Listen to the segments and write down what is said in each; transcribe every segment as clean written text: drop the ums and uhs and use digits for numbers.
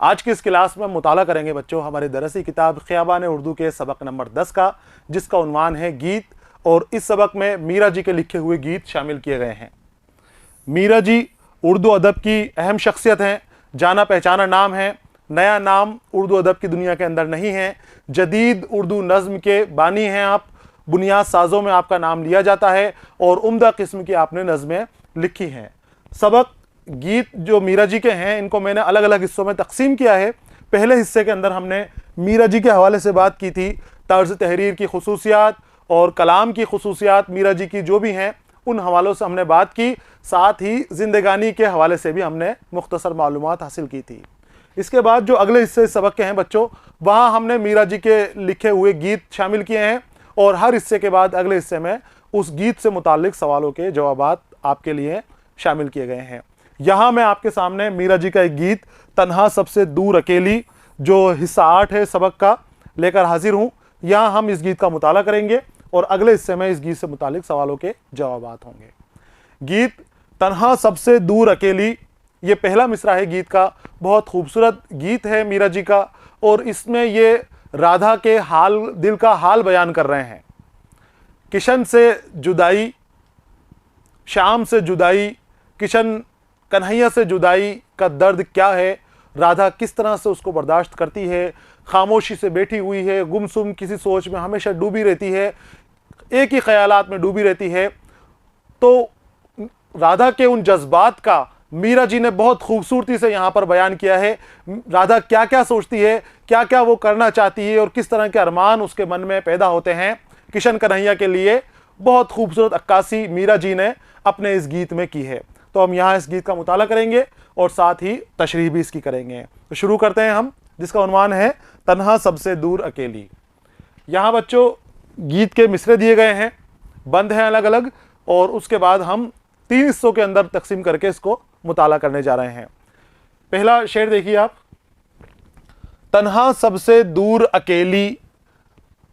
आज की इस क्लास में हम मुताला करेंगे बच्चों हमारी दरसी किताब ख़ियाबान उर्दू के सबक नंबर 10 का, जिसका उन्वान है गीत। और इस सबक में मीरा जी के लिखे हुए गीत शामिल किए गए हैं। मीरा जी उर्दू अदब की अहम शख्सियत हैं, जाना पहचाना नाम है। नया नाम उर्दू अदब की दुनिया के अंदर नहीं है। जदीद उर्दू नज़्म के बानी हैं आप। बुनियाद साज़ों में आपका नाम लिया जाता है और उम्दा किस्म की आपने नज़में लिखी हैं। सबक गीत जो मीरा जी के हैं इनको मैंने अलग अलग हिस्सों में तकसीम किया है। पहले हिस्से के अंदर हमने मीरा जी के हवाले से बात की थी, तर्ज तहरीर की खसूसियात और कलाम की खसूसियात मीरा जी की जो भी हैं उन हवालों से हमने बात की। साथ ही ज़िंदगानी के हवाले से भी हमने मुख्तसर मालूमात हासिल की थी। इसके बाद जो अगले हिस्से सबक के हैं बच्चों, वहाँ हमने मीरा जी के लिखे हुए गीत शामिल किए हैं और हर हिस्से के बाद अगले हिस्से में उस गीत से मुताल्लिक सवालों के जवाबात आपके लिए शामिल किए गए हैं। यहाँ मैं आपके सामने मीरा जी का एक गीत तन्हा सबसे दूर अकेली, जो हिस्सा 8 है सबक का, लेकर हाजिर हूँ। यहाँ हम इस गीत का मुताला करेंगे और अगले हिस्से में इस गीत से मुताल्लिक सवालों के जवाबात होंगे। गीत तन्हा सबसे दूर अकेली, ये पहला मिसरा है गीत का। बहुत खूबसूरत गीत है मीरा जी का और इसमें ये राधा के हाल, दिल का हाल बयान कर रहे हैं। किशन से जुदाई, श्याम से जुदाई, किशन कन्हैया से जुदाई का दर्द क्या है, राधा किस तरह से उसको बर्दाश्त करती है। खामोशी से बैठी हुई है, गुमसुम किसी सोच में हमेशा डूबी रहती है, एक ही ख्यालात में डूबी रहती है। तो राधा के उन जज्बात का मीरा जी ने बहुत खूबसूरती से यहाँ पर बयान किया है। राधा क्या क्या सोचती है, क्या क्या वो करना चाहती है और किस तरह के अरमान उसके मन में पैदा होते हैं किशन कन्हैया के लिए। बहुत खूबसूरत अक्कासी मीरा जी ने अपने इस गीत में की है। तो हम यहाँ इस गीत का मुताला करेंगे और साथ ही तशरीह भी इसकी करेंगे। तो शुरू करते हैं हम, जिसका उन्वान है तन्हा सबसे दूर अकेली। यहाँ बच्चों गीत के मिसरे दिए गए हैं, बंद हैं अलग अलग, और उसके बाद हम 3 हिस्सों के अंदर तकसीम करके इसको मुताला करने जा रहे हैं। पहला शेर देखिए आप। तन्हा सबसे दूर अकेली,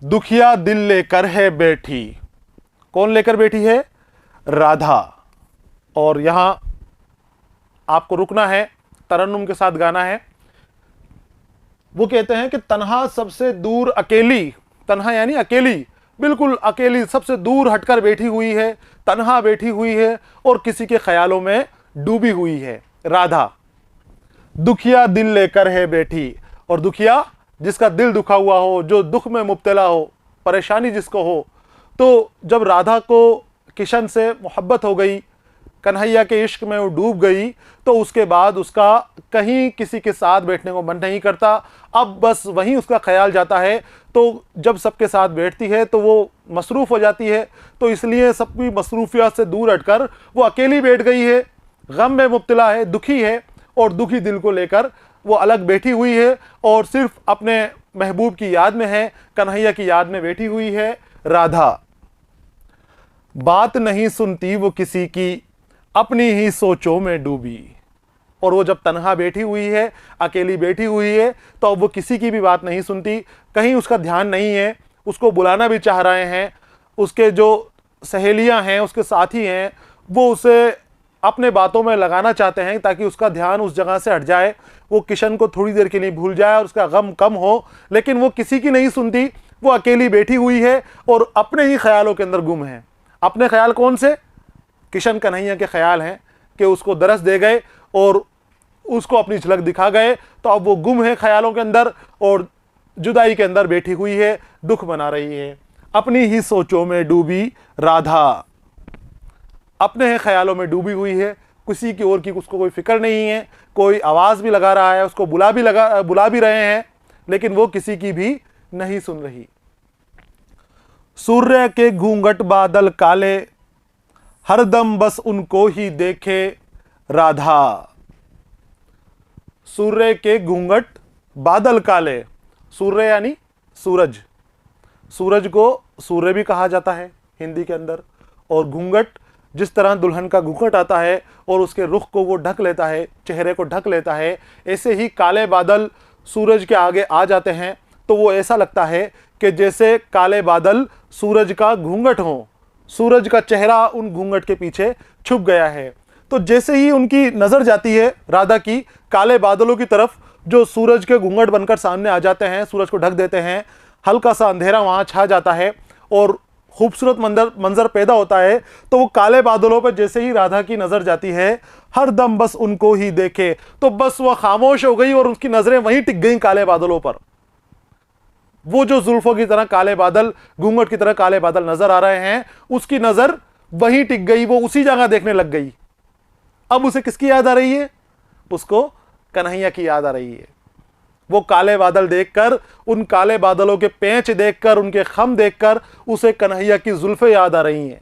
दुखिया दिल लेकर है बैठी। कौन लेकर बैठी है? राधा। और यहाँ आपको रुकना है, तरन्नुम के साथ गाना है। वो कहते हैं कि तन्हा सबसे दूर अकेली, तन्हा यानी अकेली, बिल्कुल अकेली, सबसे दूर हटकर बैठी हुई है, तन्हा बैठी हुई है और किसी के ख्यालों में डूबी हुई है राधा। दुखिया दिल लेकर है बैठी, और दुखिया जिसका दिल दुखा हुआ हो, जो दुख में मुब्तला हो, परेशानी जिसको हो। तो जब राधा को किशन से मोहब्बत हो गई, कन्हैया के इश्क में वो डूब गई, तो उसके बाद उसका कहीं किसी के साथ बैठने को मन नहीं करता। अब बस वहीं उसका ख्याल जाता है। तो जब सबके साथ बैठती है तो वो मसरूफ़ हो जाती है। तो इसलिए सबकी मसरूफियत से दूर हटकर वो अकेली बैठ गई है, गम में मुब्तला है, दुखी है, और दुखी दिल को लेकर वो अलग बैठी हुई है और सिर्फ अपने महबूब की याद में है, कन्हैया की याद में बैठी हुई है राधा। बात नहीं सुनती वो किसी की, अपनी ही सोचों में डूबी। और वो जब तन्हा बैठी हुई है, अकेली बैठी हुई है, तो अब वो किसी की भी बात नहीं सुनती, कहीं उसका ध्यान नहीं है। उसको बुलाना भी चाह रहे हैं, उसके जो सहेलियां हैं, उसके साथी हैं, वो उसे अपने बातों में लगाना चाहते हैं ताकि उसका ध्यान उस जगह से हट जाए, वो किशन को थोड़ी देर के लिए भूल जाए और उसका गम कम हो। लेकिन वो किसी की नहीं सुनती, वो अकेली बैठी हुई है और अपने ही ख्यालों के अंदर गुम है। अपने ख्याल कौन से? किशन कन्हैया के ख्याल हैं कि उसको दरस दे गए और उसको अपनी झलक दिखा गए। तो अब वो गुम है ख्यालों के अंदर और जुदाई के अंदर बैठी हुई है, दुख मना रही है। अपनी ही सोचों में डूबी राधा, अपने ही ख्यालों में डूबी हुई है, किसी की और की उसको कोई फिक्र नहीं है। कोई आवाज़ भी लगा रहा है, उसको बुला भी रहे हैं, लेकिन वो किसी की भी नहीं सुन रही। सूर्य के घूंघट बादल काले, हरदम बस उनको ही देखे राधा। सूर्य के घूंघट बादल काले, सूर्य यानी सूरज, सूरज को सूर्य भी कहा जाता है हिंदी के अंदर। और घूंघट, जिस तरह दुल्हन का घूंघट आता है और उसके रुख को वो ढक लेता है, चेहरे को ढक लेता है, ऐसे ही काले बादल सूरज के आगे आ जाते हैं तो वो ऐसा लगता है कि जैसे काले बादल सूरज का घूंघट हो, सूरज का चेहरा उन घूंघट के पीछे छुप गया है। तो जैसे ही उनकी नज़र जाती है राधा की काले बादलों की तरफ, जो सूरज के घूंघट बनकर सामने आ जाते हैं, सूरज को ढक देते हैं, हल्का सा अंधेरा वहाँ छा जाता है और खूबसूरत मंजर पैदा होता है। तो वो काले बादलों पर जैसे ही राधा की नज़र जाती है, हर दम बस उनको ही देखे, तो बस वह खामोश हो गई और उसकी नज़रें वहीं टिक गईं काले बादलों पर। वो जो जुल्फों की तरह काले बादल, घूंघट की तरह काले बादल नजर आ रहे हैं, उसकी नज़र वहीं टिक गई, वो उसी जगह देखने लग गई। अब उसे किसकी याद आ रही है? उसको कन्हैया की याद आ रही है। वो काले बादल देखकर, उन काले बादलों के पेंच देखकर, उनके खम देखकर उसे कन्हैया की जुल्फें याद आ रही हैं,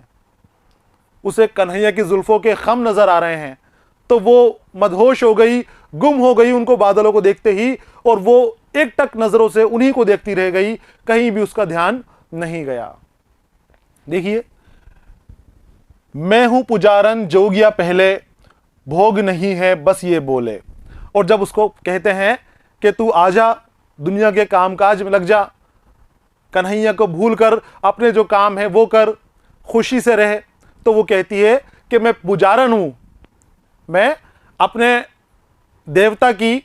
उसे कन्हैया की जुल्फों के खम नजर आ रहे हैं। तो वो मदहोश हो गई, गुम हो गई उनको बादलों को देखते ही, और वो एक टक नजरों से उन्हीं को देखती रह गई, कहीं भी उसका ध्यान नहीं गया। देखिए, मैं हूं पुजारन जोगिया पहले, भोग नहीं है बस ये बोले। और जब उसको कहते हैं कि तू आजा, दुनिया के कामकाज में लग जा, कन्हैया को भूल कर अपने जो काम है वो कर, खुशी से रहे, तो वो कहती है कि मैं पुजारन हूं, मैं अपने देवता की,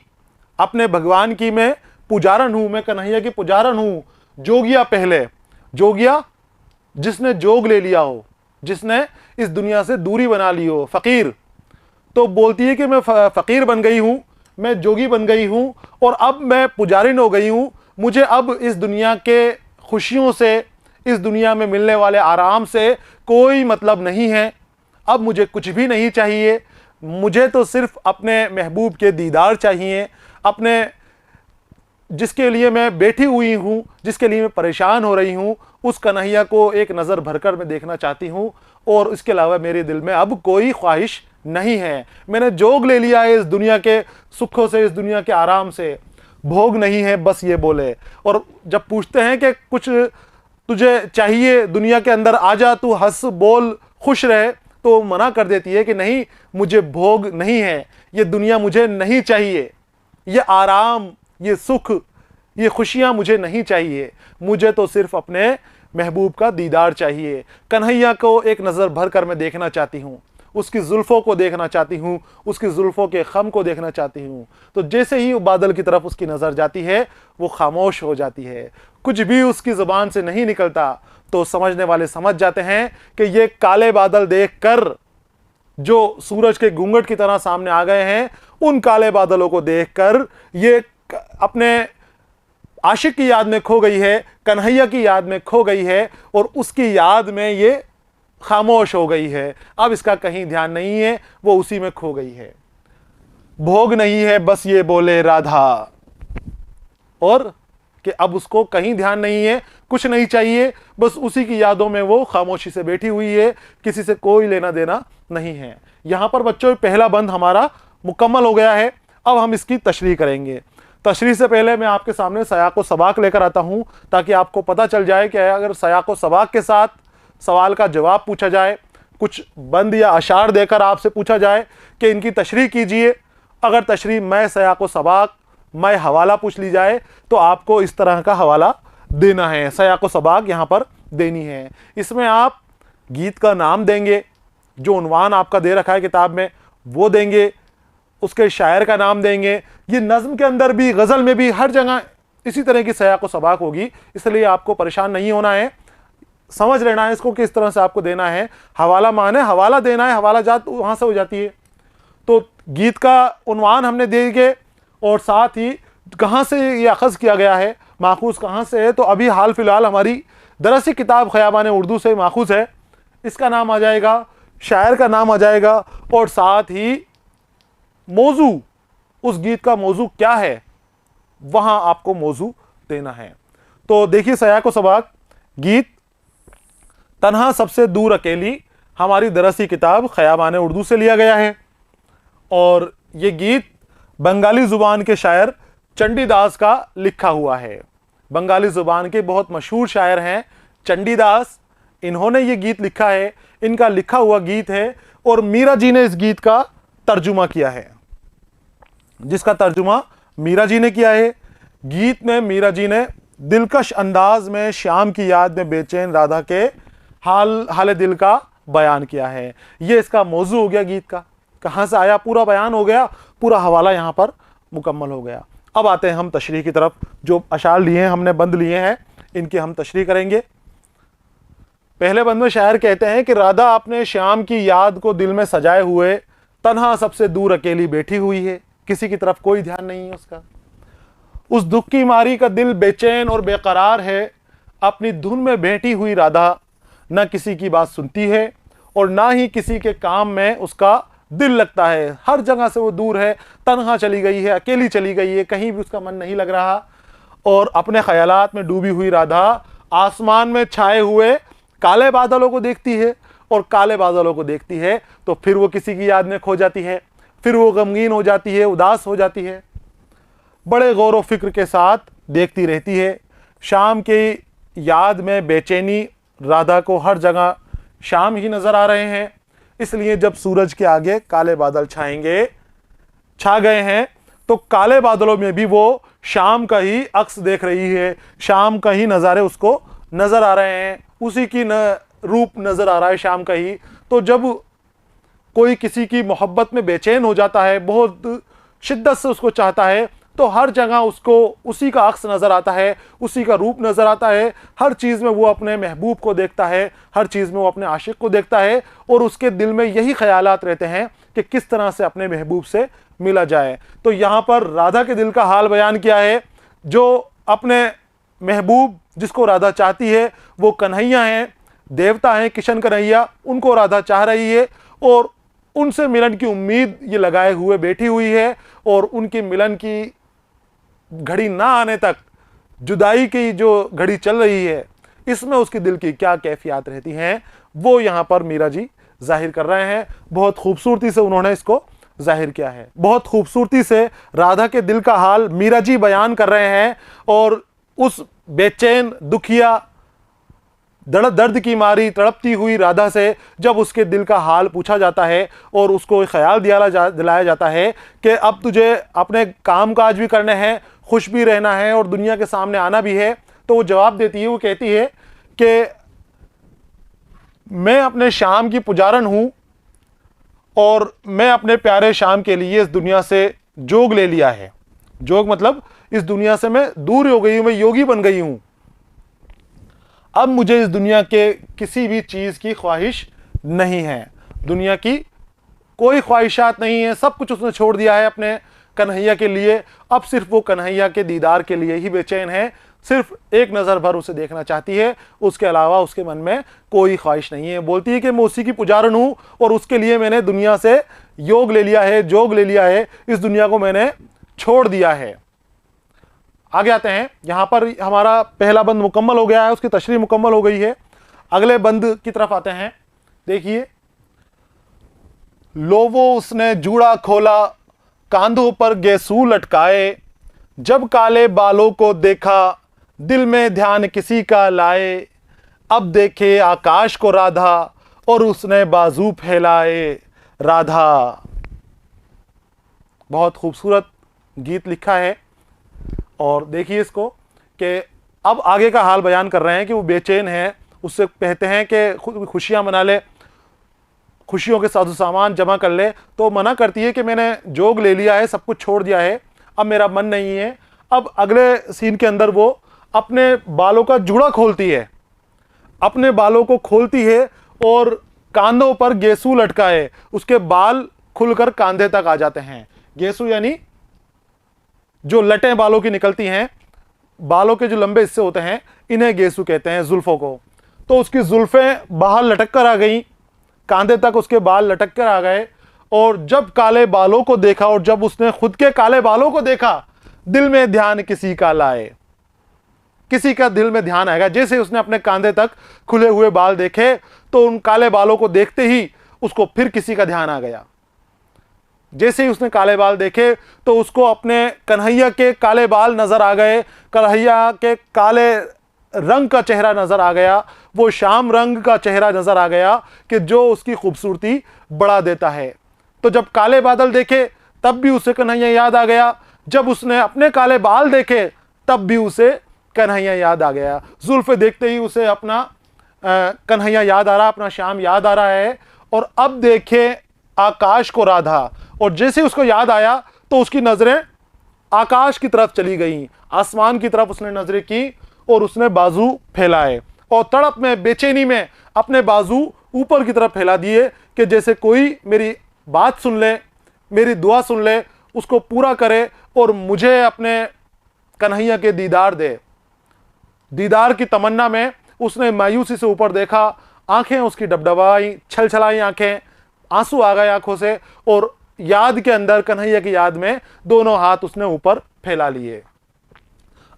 अपने भगवान की मैं पुजारन हूं, मैं कन्हैया की पुजारन हूं। जोगिया पहले, जोगिया जिसने जोग ले लिया हो, जिसने इस दुनिया से दूरी बना ली हो। फकीर तो बोलती है कि मैं फकीर बन गई हूं, मैं जोगी बन गई हूं, और अब मैं पुजारिन हो गई हूं। मुझे अब इस दुनिया के खुशियों से, इस दुनिया में मिलने वाले आराम से कोई मतलब नहीं है। अब मुझे कुछ भी नहीं चाहिए, मुझे तो सिर्फ अपने महबूब के दीदार चाहिए, अपने जिसके लिए मैं बैठी हुई हूँ, जिसके लिए मैं परेशान हो रही हूँ, उस कन्हैया को एक नज़र भरकर मैं देखना चाहती हूँ। और इसके अलावा मेरे दिल में अब कोई ख्वाहिश नहीं है। मैंने जोग ले लिया है इस दुनिया के सुखों से, इस दुनिया के आराम से, भोग नहीं है बस ये बोले। और जब पूछते हैं कि कुछ तुझे चाहिए दुनिया के अंदर, आजा तू हंस बोल खुश रहे, तो मना कर देती है कि नहीं, मुझे भोग नहीं है, ये दुनिया मुझे नहीं चाहिए, ये आराम, ये सुख, ये खुशियां मुझे नहीं चाहिए, मुझे तो सिर्फ अपने महबूब का दीदार चाहिए। कन्हैया को एक नज़र भर कर मैं देखना चाहती हूँ, उसकी जुल्फ़ों को देखना चाहती हूँ, उसकी जुल्फ़ों के खम को देखना चाहती हूँ। तो जैसे ही बादल की तरफ उसकी नज़र जाती है, वो खामोश हो जाती है, कुछ भी उसकी ज़ुबान से नहीं निकलता। तो समझने वाले समझ जाते हैं कि ये काले बादल देखकर, जो सूरज के घूंघट की तरह सामने आ गए हैं, उन काले बादलों को देखकर ये अपने आशिक की याद में खो गई है, कन्हैया की याद में खो गई है, और उसकी याद में ये खामोश हो गई है। अब इसका कहीं ध्यान नहीं है, वो उसी में खो गई है। भोग नहीं है बस ये बोले राधा, और कि अब उसको कहीं ध्यान नहीं है, कुछ नहीं चाहिए, बस उसी की यादों में वो खामोशी से बैठी हुई है, किसी से कोई लेना देना नहीं है। यहां पर बच्चों पहला बंद हमारा मुकम्मल हो गया है। अब हम इसकी तशरीह करेंगे। तशरीह से पहले मैं आपके सामने सयाक़ो सबाक लेकर आता हूं, ताकि आपको पता चल जाए कि अगर सयाक़ो सबाक के साथ सवाल का जवाब पूछा जाए, कुछ बंद या अशार देकर आपसे पूछा जाए कि इनकी तशरीह कीजिए, अगर तशरीह मैं सयाक़ो सबाक, मैं हवाला पूछ ली जाए, तो आपको इस तरह का हवाला देना है, सयाक़ो सबाक यहाँ पर देनी है। इसमें आप गीत का नाम देंगे, जो उन्वान आपका दे रखा है किताब में वो देंगे, उसके शायर का नाम देंगे। ये नज़्म के अंदर भी, गज़ल में भी, हर जगह इसी तरह की सयाक़ो सबाक होगी, इसलिए आपको परेशान नहीं होना है, समझ लेना है इसको किस तरह से आपको देना है। हवाला माने हवाला देना है, हवाला जात वहाँ से हो जाती है। तो गीत का उन्वान हमने देंगे, और साथ ही कहाँ से ये अख़ज़ किया गया है, माखूज़ कहाँ से है, तो अभी हाल फ़िलहाल हमारी दरसी किताब ख़याबान उर्दू से माखूज़ है, इसका नाम आ जाएगा, शायर का नाम आ जाएगा, और साथ ही मौजू, उस गीत का मौजू क्या है, वहाँ आपको मौजू देना है। तो देखिए सयाक़ो सबाक, गीत तन्हा सबसे दूर अकेली हमारी दरसी किताब ख़याबान उर्दू से लिया गया है, और ये गीत बंगाली ज़ुबान के शायर चंडीदास का लिखा हुआ है। बंगाली ज़ुबान के बहुत मशहूर शायर हैं चंडीदास, इन्होंने ये गीत लिखा है, इनका लिखा हुआ गीत है, और मीरा जी ने इस गीत का तर्जुमा किया है, जिसका तर्जुमा मीरा जी ने किया है। गीत में मीरा जी ने दिलकश अंदाज में श्याम की याद में बेचैन राधा के हाल दिल का बयान किया है। ये इसका मौजू हो गया, गीत का कहाँ से आया पूरा बयान हो गया, पूरा हवाला यहाँ पर मुकम्मल हो गया। अब आते हैं हम तशरीह की तरफ। जो अशार लिए हैं हमने, बंद लिए हैं, इनकी हम तशरीह करेंगे। पहले बंद में शायर कहते हैं कि राधा अपने श्याम की याद को दिल में सजाए हुए तन्हा सबसे दूर अकेली बैठी हुई है, किसी की तरफ कोई ध्यान नहीं है उसका। उस दुख की मारी का दिल बेचैन और बेकरार है, अपनी धुन में बैठी हुई राधा न किसी की बात सुनती है और ना ही किसी के काम में उसका दिल लगता है। हर जगह से वो दूर है, तन्हा चली गई है, अकेली चली गई है, कहीं भी उसका मन नहीं लग रहा। और अपने ख्यालात में डूबी हुई राधा आसमान में छाए हुए काले बादलों को देखती है, और काले बादलों को देखती है तो फिर वो किसी की याद में खो जाती है, फिर वो गमगीन हो जाती है, उदास हो जाती है। बड़े गौर व फिक्र के साथ देखती रहती है। शाम की याद में बेचैनी राधा को हर जगह शाम ही नजर आ रहे हैं, इसलिए जब सूरज के आगे काले बादल छा गए हैं तो काले बादलों में भी वो शाम का ही अक्स देख रही है, शाम का ही नज़ारे उसको नजर आ रहे हैं, उसी की रूप नजर आ रहा है शाम का ही। तो जब कोई किसी की मोहब्बत में बेचैन हो जाता है, बहुत शिद्दत से उसको चाहता है, तो हर जगह उसको उसी का अक्स नज़र आता है, उसी का रूप नज़र आता है। हर चीज़ में वो अपने महबूब को देखता है, हर चीज़ में वो अपने आशिक को देखता है, और उसके दिल में यही ख्यालात रहते हैं कि किस तरह से अपने महबूब से मिला जाए। तो यहाँ पर राधा के दिल का हाल बयान किया है। जो अपने महबूब जिसको राधा चाहती है वो कन्हैया हैं, देवता हैं किशन कन्हैया, उनको राधा चाह रही है और उनसे मिलन की उम्मीद ये लगाए हुए बैठी हुई है। और उनके मिलन की घड़ी ना आने तक जुदाई की जो घड़ी चल रही है, इसमें उसके दिल की क्या कैफियत रहती हैं, वो यहाँ पर मीरा जी जाहिर कर रहे हैं। बहुत खूबसूरती से उन्होंने इसको जाहिर किया है। बहुत खूबसूरती से राधा के दिल का हाल मीरा जी बयान कर रहे हैं। और उस बेचैन, दुखिया, दर्द की मारी तड़पती हुई राधा से जब उसके दिल का हाल पूछा जाता है और उसको ख्याल दिलाया जाता है कि अब तुझे अपने काम काज भी करने हैं, खुश भी रहना है और दुनिया के सामने आना भी है, तो वो जवाब देती है, वो कहती है कि मैं अपने शाम की पुजारन हूँ और मैं अपने प्यारे शाम के लिए इस दुनिया से जोग ले लिया है। जोग मतलब इस दुनिया से मैं दूर हो गई हूँ, मैं योगी बन गई हूँ। अब मुझे इस दुनिया के किसी भी चीज़ की ख्वाहिश नहीं है, दुनिया की कोई ख्वाहिशात नहीं है, सब कुछ उसने छोड़ दिया है अपने कन्हैया के लिए। अब सिर्फ वो कन्हैया के दीदार के लिए ही बेचैन है, सिर्फ एक नज़र भर उसे देखना चाहती है, उसके अलावा उसके मन में कोई ख्वाहिश नहीं है। बोलती है कि मैं उसी की पुजारन हूँ और उसके लिए मैंने दुनिया से योग ले लिया है, जोग ले लिया है, इस दुनिया को मैंने छोड़ दिया है। आगे आते हैं, यहाँ पर हमारा पहला बंद मुकम्मल हो गया है, उसकी तशरीह मुकम्मल हो गई है। अगले बंद की तरफ आते हैं। देखिए, लोवो उसने जूड़ा खोला, कांधों पर गेसू लटकाए, जब काले बालों को देखा, दिल में ध्यान किसी का लाए, अब देखे आकाश को राधा और उसने बाजू फैलाए राधा। बहुत खूबसूरत गीत लिखा है। और देखिए इसको कि अब आगे का हाल बयान कर रहे हैं कि वो बेचैन है, उससे कहते हैं कि खुशियां मना ले, खुशियों के साजो सामान जमा कर ले, तो मना करती है कि मैंने जोग ले लिया है, सब कुछ छोड़ दिया है, अब मेरा मन नहीं है। अब अगले सीन के अंदर वो अपने बालों का जूड़ा खोलती है, अपने बालों को खोलती है और कांधों पर गेसू लटकाए, उसके बाल खुलकर कांधे तक आ जाते हैं। गेसू यानी जो लटें बालों की निकलती हैं, बालों के जो लंबे हिस्से होते हैं, इन्हें गेसू कहते हैं, जुल्फों को। तो उसकी जुल्फें बाहर लटक कर आ गई, कांधे तक उसके बाल लटक कर आ गए। और जब काले बालों को देखा और जब उसने खुद के काले बालों को देखा, दिल में ध्यान किसी का लाए, किसी का दिल में ध्यान आएगा। जैसे उसने अपने कांधे तक खुले हुए बाल देखे तो उन काले बालों को देखते ही उसको फिर किसी का ध्यान आ गया। जैसे ही उसने काले बाल देखे तो उसको अपने कन्हैया के काले बाल नजर आ गए, कन्हैया के काले रंग का चेहरा नजर आ गया, वो शाम रंग का चेहरा नजर आ गया कि जो उसकी खूबसूरती बढ़ा देता है। तो जब काले बादल देखे तब भी उसे कन्हैया याद आ गया, जब उसने अपने काले बाल देखे तब भी उसे कन्हैया याद आ गया। जुल्फ़े देखते ही उसे अपना कन्हैया याद आ रहा, अपना श्याम याद आ रहा है। और अब देखे आकाश को राधा, और जैसे उसको याद आया तो उसकी नज़रें आकाश की तरफ चली गई, आसमान की तरफ उसने नजरें की और उसने बाजू फैलाए और तड़प में, बेचैनी में अपने बाजू ऊपर की तरफ फैला दिए कि जैसे कोई मेरी बात सुन ले, मेरी दुआ सुन ले, उसको पूरा करे और मुझे अपने कन्हैया के दीदार दे। दीदार की तमन्ना में उसने मायूसी से ऊपर देखा, आंखें उसकी डबडबाई, छलछलाई आंखें, आंसू आ गए आंखों से और याद के अंदर, कन्हैया की याद में दोनों हाथ उसने ऊपर फैला लिए।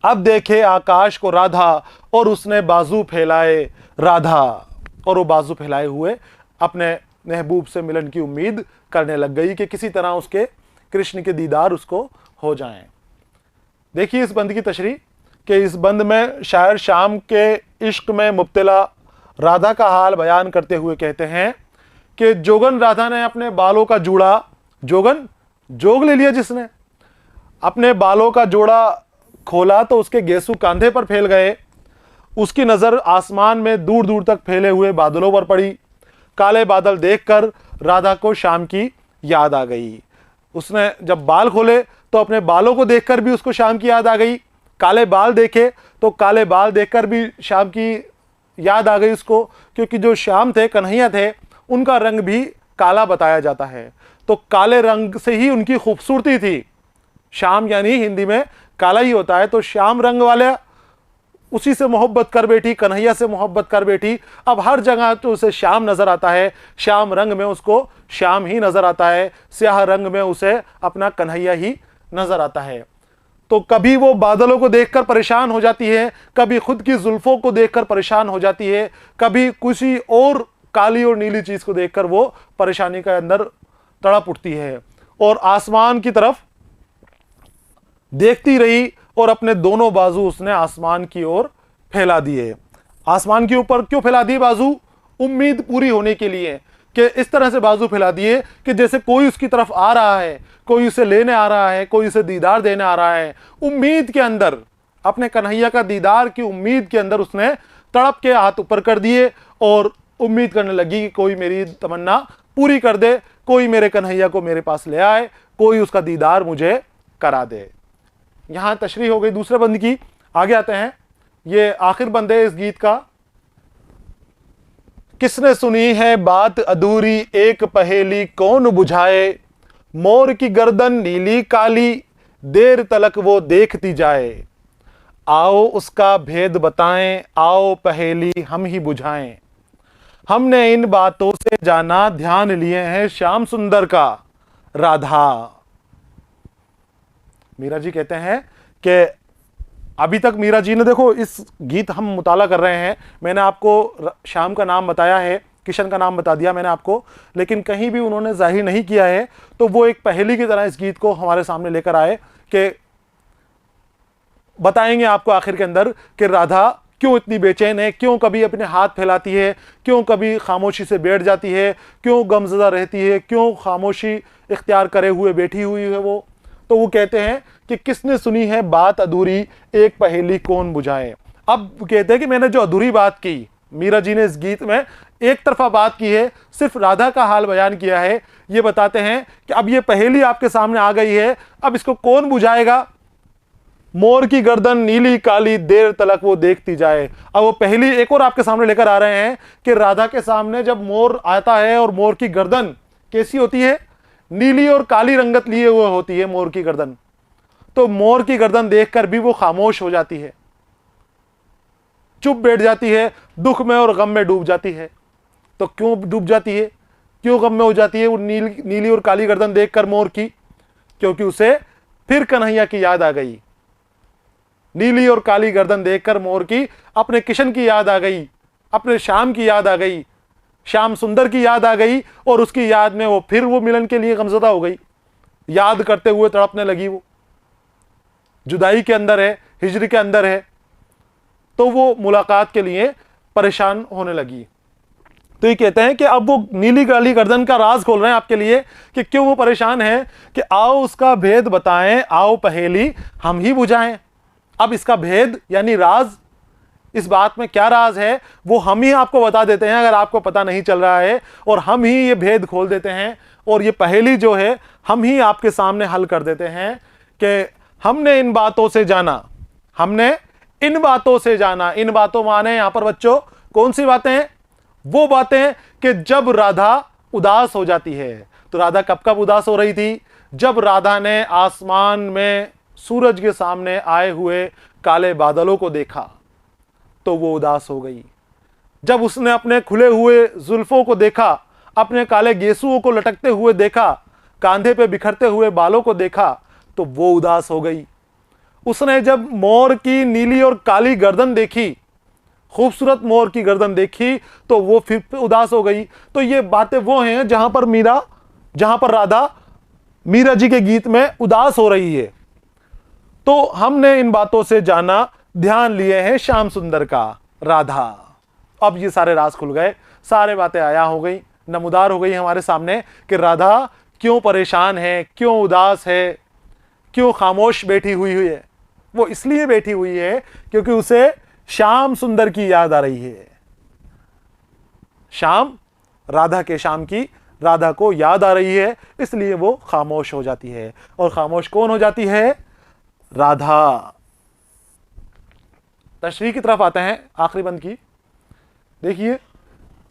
अब देखे आकाश को राधा और उसने बाजू फैलाए राधा, और वो बाजू फैलाए हुए अपने महबूब से मिलन की उम्मीद करने लग गई कि किसी तरह उसके कृष्ण के दीदार उसको हो जाएं। देखिए इस बंद की तशरीह कि इस बंद में शायर शाम के इश्क में मुब्तला राधा का हाल बयान करते हुए कहते हैं कि जोगन राधा ने अपने बालों का जूड़ा, जोगन जोग ले लिया जिसने, अपने बालों का जोड़ा खोला तो उसके गेसू कंधे पर फैल गए। उसकी नज़र आसमान में दूर दूर तक फैले हुए बादलों पर पड़ी। काले बादल देखकर राधा को शाम की याद आ गई। उसने जब बाल खोले तो अपने बालों को देखकर भी उसको शाम की याद आ गई। काले बाल देखे तो काले बाल देखकर भी शाम की याद आ गई उसको, क्योंकि जो श्याम थे, कन्हैया थे, उनका रंग भी काला बताया जाता है, तो काले रंग से ही उनकी खूबसूरती थी। श्याम यानी हिंदी में काला ही होता है, तो श्याम रंग वाले उसी से मोहब्बत कर बैठी, कन्हैया से मोहब्बत कर बैठी। अब हर जगह तो उसे श्याम नजर आता है, श्याम रंग में उसको श्याम ही नजर आता है, स्याह रंग में उसे अपना कन्हैया ही नजर आता है। तो कभी वो बादलों को देखकर परेशान हो जाती है, कभी खुद की जुल्फों को देखकर परेशान हो जाती है, कभी किसी और काली और नीली चीज को देखकर वो परेशानी के अंदर तड़प उठती है और आसमान की तरफ देखती रही और अपने दोनों बाजू उसने आसमान की ओर फैला दिए। आसमान के ऊपर क्यों फैला दिए बाजू? उम्मीद पूरी होने के लिए, कि इस तरह से बाजू फैला दिए कि जैसे कोई उसकी तरफ आ रहा है, कोई उसे लेने आ रहा है, कोई उसे दीदार देने आ रहा है। उम्मीद के अंदर, अपने कन्हैया का दीदार की उम्मीद के अंदर उसने तड़प के हाथ ऊपर कर दिए और उम्मीद करने लगी कि कोई मेरी तमन्ना पूरी कर दे, कोई मेरे कन्हैया को मेरे पास ले आए, कोई उसका दीदार मुझे करा दे। यहां तशरीह हो गई दूसरे बंद की। आगे आते हैं, ये आखिर बंद है इस गीत का। किसने सुनी है बात अधूरी, एक पहेली कौन बुझाए, मोर की गर्दन नीली काली, देर तलक वो देखती जाए, आओ उसका भेद बताएं, आओ पहेली हम ही बुझाएं, हमने इन बातों से जाना, ध्यान लिए हैं श्याम सुंदर का राधा। मीरा जी कहते हैं कि अभी तक मीरा जी ने, देखो इस गीत हम मुताला कर रहे हैं, मैंने आपको श्याम का नाम बताया है, किशन का नाम बता दिया मैंने आपको, लेकिन कहीं भी उन्होंने जाहिर नहीं किया है, तो वो एक पहेली की तरह इस गीत को हमारे सामने लेकर आए कि बताएंगे आपको आखिर के अंदर कि राधा क्यों इतनी बेचैन है, क्यों कभी अपने हाथ फैलाती है, क्यों कभी खामोशी से बैठ जाती है, क्यों गमज़दा रहती है, क्यों खामोशी इख्तियार करे हुए बैठी हुई है वो। तो वो कहते हैं कि किसने सुनी है बात अधूरी, एक पहेली कौन बुझाए। अब कहते हैं कि मैंने जो अधूरी बात की, मीरा जी ने इस गीत में एक तरफा बात की है, सिर्फ राधा का हाल बयान किया है। ये बताते हैं कि अब ये पहेली आपके सामने आ गई है, अब इसको कौन बुझाएगा? मोर की गर्दन नीली काली, देर तलक वो देखती जाए। अब वो पहेली एक और आपके सामने लेकर आ रहे हैं कि राधा के सामने जब मोर आता है और मोर की गर्दन कैसी होती है? नीली और काली रंगत लिए हुए होती है मोर की गर्दन। तो मोर की गर्दन देखकर भी वो खामोश हो जाती है, चुप बैठ जाती है, दुख में और गम में डूब जाती है। तो क्यों डूब जाती है, क्यों गम में हो जाती है वो नीली और काली गर्दन देखकर मोर की? क्योंकि उसे फिर कन्हैया की याद आ गई। नीली और काली गर्दन देखकर मोर की अपने किशन की याद आ गई, अपने श्याम की याद आ गई, श्याम सुंदर की याद आ गई, और उसकी याद में वो फिर वो मिलन के लिए गमज़दा हो गई, याद करते हुए तड़पने लगी। वो जुदाई के अंदर है, हिजर के अंदर है, तो वो मुलाकात के लिए परेशान होने लगी। तो ये कहते हैं कि अब वो नीली काली गर्दन का राज खोल रहे हैं आपके लिए कि क्यों वो परेशान है, कि आओ उसका भेद बताएं, आओ पहेली हम ही बुझाएं। अब इसका भेद यानी राज, इस बात में क्या राज है वो हम ही आपको बता देते हैं अगर आपको पता नहीं चल रहा है, और हम ही ये भेद खोल देते हैं, और ये पहेली जो है हम ही आपके सामने हल कर देते हैं कि हमने इन बातों से जाना, हमने इन बातों से जाना। इन बातों माने यहां पर बच्चों कौन सी बातें हैं? वो बातें कि जब राधा उदास हो जाती है। तो राधा कब कब उदास हो रही थी? जब राधा ने आसमान में सूरज के सामने आए हुए काले बादलों को देखा तो वो उदास हो गई। जब उसने अपने खुले हुए जुल्फों को देखा, अपने काले गेसुओं को लटकते हुए देखा, कांधे पे बिखरते हुए बालों को देखा तो वो उदास हो गई। उसने जब मोर की नीली और काली गर्दन देखी, खूबसूरत मोर की गर्दन देखी तो वो फिर उदास हो गई। तो ये बातें वो हैं जहां पर राधा मीरा जी के गीत में उदास हो रही है। तो हमने इन बातों से जाना, ध्यान लिए हैं श्याम सुंदर का राधा। अब ये सारे राज खुल गए, सारे बातें आया हो गई, नमूदार हो गई हमारे सामने कि राधा क्यों परेशान है, क्यों उदास है, क्यों खामोश बैठी हुई है। वो इसलिए बैठी हुई है क्योंकि उसे श्याम सुंदर की याद आ रही है। श्याम, राधा के श्याम की राधा को याद आ रही है, इसलिए वो खामोश हो जाती है। और खामोश कौन हो जाती है? राधा। तशरीह की तरफ आते हैं, आखिरी बंद की। देखिए,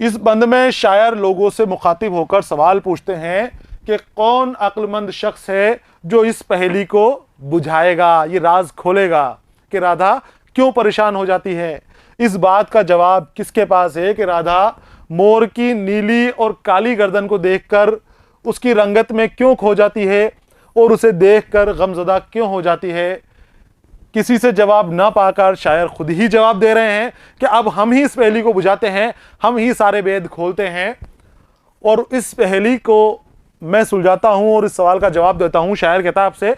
इस बंद में शायर लोगों से मुखातिब होकर सवाल पूछते हैं कि कौन अक्लमंद शख्स है जो इस पहेली को बुझाएगा, ये राज खोलेगा कि राधा क्यों परेशान हो जाती है। इस बात का जवाब किसके पास है कि राधा मोर की नीली और काली गर्दन को देखकर उसकी रंगत में क्यों खो जाती है और उसे देखकर गमज़दा क्यों हो जाती है। किसी से जवाब ना पाकर शायर खुद ही जवाब दे रहे हैं कि अब हम ही इस पहेली को बुझाते हैं, हम ही सारे वेद खोलते हैं और इस पहेली को मैं सुलझाता हूं और इस सवाल का जवाब देता हूं। शायर कहता है आपसे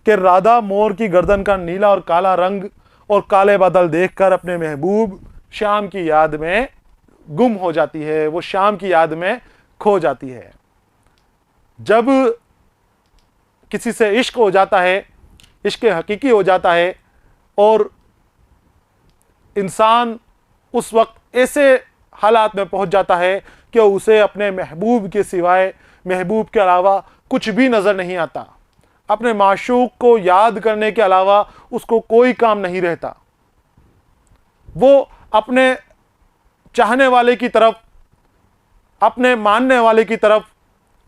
कि राधा मोर की गर्दन का नीला और काला रंग और काले बादल देखकर अपने महबूब श्याम की याद में गुम हो जाती है, वो श्याम की याद में खो जाती है। जब किसी से इश्क हो जाता है, इश्क हकीकी हो जाता है और इंसान उस वक्त ऐसे हालात में पहुंच जाता है कि उसे अपने महबूब के सिवाय, महबूब के अलावा कुछ भी नज़र नहीं आता। अपने माशूक को याद करने के अलावा उसको कोई काम नहीं रहता। वो अपने चाहने वाले की तरफ, अपने मानने वाले की तरफ,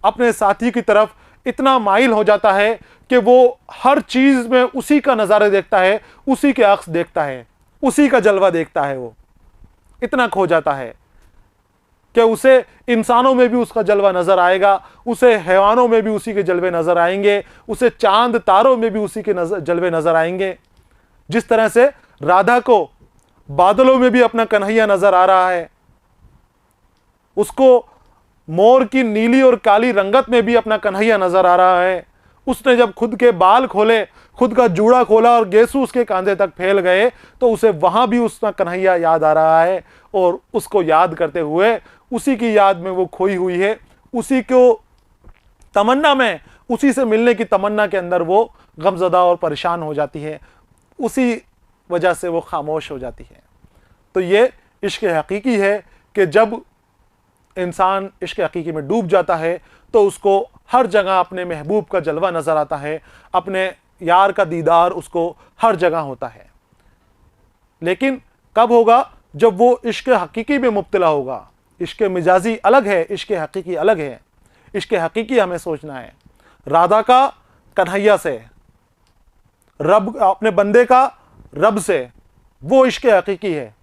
अपने साथी की तरफ इतना माइल हो जाता है कि वो हर चीज़ में उसी का नज़ारा देखता है, उसी के अक्स देखता है, उसी का जलवा देखता है। वो इतना खो जाता है कि उसे इंसानों में भी उसका जलवा नज़र आएगा, उसे हैवानों में भी उसी के जलवे नज़र आएंगे, उसे चांद तारों में भी उसी के जलवे नज़र आएंगे। जिस तरह से राधा को बादलों में भी अपना कन्हैया नज़र आ रहा है, उसको मोर की नीली और काली रंगत में भी अपना कन्हैया नज़र आ रहा है। उसने जब खुद के बाल खोले, खुद का जूड़ा खोला और गेसू उसके कांधे तक फैल गए तो उसे वहाँ भी उसका कन्हैया याद आ रहा है और उसको याद करते हुए उसी की याद में वो खोई हुई है, उसी को तमन्ना में, उसी से मिलने की तमन्ना के अंदर वो गमज़दा और परेशान हो जाती है, उसी वजह से वो खामोश हो जाती है। तो ये इश्क हकीकी है कि जब इंसान इश्क हकीकी में डूब जाता है तो उसको हर जगह अपने महबूब का जलवा नज़र आता है, अपने यार का दीदार उसको हर जगह होता है। लेकिन कब होगा? जब वो इश्क हकीकी में मुब्तला होगा। इश्क मिजाजी अलग है, इश्क हकीकी अलग है। इश्क हकीकी हमें सोचना है राधा का कन्हैया से, रब अपने बंदे का रब से, वो इश्क हकीकी है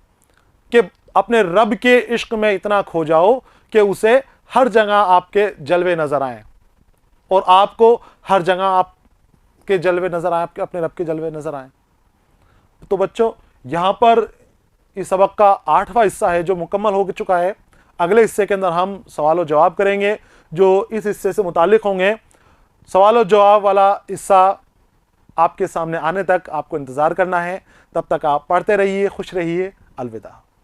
कि अपने रब के इश्क में इतना खो जाओ कि उसे हर जगह आपके जलवे नज़र आएँ और आपको हर जगह आपके जलवे नज़र आए, आपके अपने रब के जलवे नज़र आए। तो बच्चों, यहाँ पर इस सबक का 8वां हिस्सा है जो मुकम्मल हो चुका है। अगले हिस्से के अंदर हम सवाल और जवाब करेंगे जो इस हिस्से से मुताल्लिक़ होंगे। सवाल और जवाब वाला हिस्सा आपके सामने आने तक आपको इंतज़ार करना है। तब तक आप पढ़ते रहिए, खुश रहिए। अलविदा।